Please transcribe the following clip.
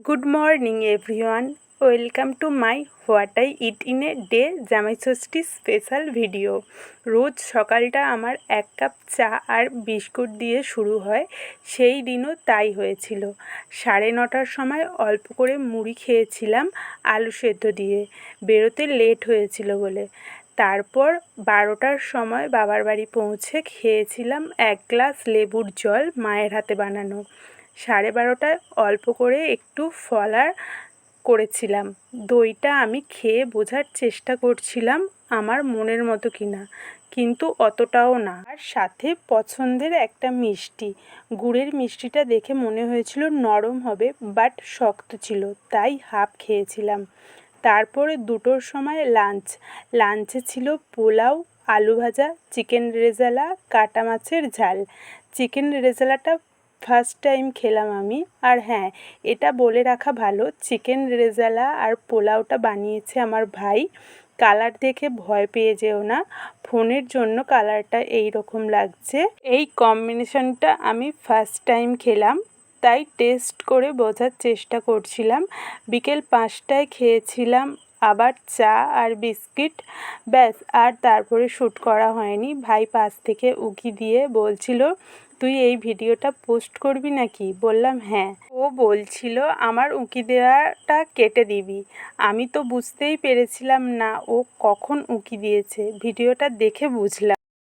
Good morning everyone, welcome to my what I it in a day জামাই ষষ্ঠী special video. রোজ সকালটা আমার 1 cup চা আর biscuit দিয়ে শুরু হয়। সেই দিনও তাই হয়েছিল। 9:30টার সময় অল্প করে মুড়ি খেয়েছিলাম আলু সেদ্ধ দিয়ে, বেরোতে লেট হয়েছিল বলে। তারপর 12টার সময় বাবার বাড়ি পৌঁছে খেয়েছিলাম 1 গ্লাস লেবুর জল মায়ের হাতে বানানো। 12:30টায় অল্প করে একটু ফলার করেছিলাম। দইটা আমি খেয়ে বোঝার চেষ্টা করছিলাম আমার মনের মতো কিনা, কিন্তু অতটাও না। আর সাথে পছন্দের একটা মিষ্টি, গুড়ের মিষ্টিটা দেখে মনে হয়েছিল নরম হবে, বাট শক্ত ছিল, তাই হাফ খেয়েছিলাম। তারপরে 2টোর সময় লাঞ্চে ছিল পোলাও, আলু ভাজা, চিকেন রেজালা, কাটা মাছের ঝাল। চিকেন রেজালাটা ফার্স্ট টাইম খেলাম আমি। আর হ্যাঁ, এটা বলে রাখা ভালো, চিকেন রেজালা আর পোলাওটা বানিয়েছে আমার ভাই। কালার দেখে ভয় পেয়ে যেও না, ফোনের জন্য কালারটা এই রকম লাগছে। এই কম্বিনেশনটা আমি ফার্স্ট টাইম খেলাম, তাই টেস্ট করে বোঝার চেষ্টা করছিলাম। বিকেল 5টায় খেয়েছিলাম আবার চা আর বিস্কিট, ব্যাস। আর তারপরে শ্যুট করা হয়নি। ভাই পাশ থেকে উকি দিয়ে বলছিল, তুই এই ভিডিওটা পোস্ট করবি নাকি? বললাম হ্যাঁ। ও বলছিল আমার উঁকি দেওয়াটা কেটে দিবি। আমি তো বুঝতেই পেরেছিলাম না ও কখন উঁকি দিয়েছে, ভিডিওটা দেখে বুঝলাম।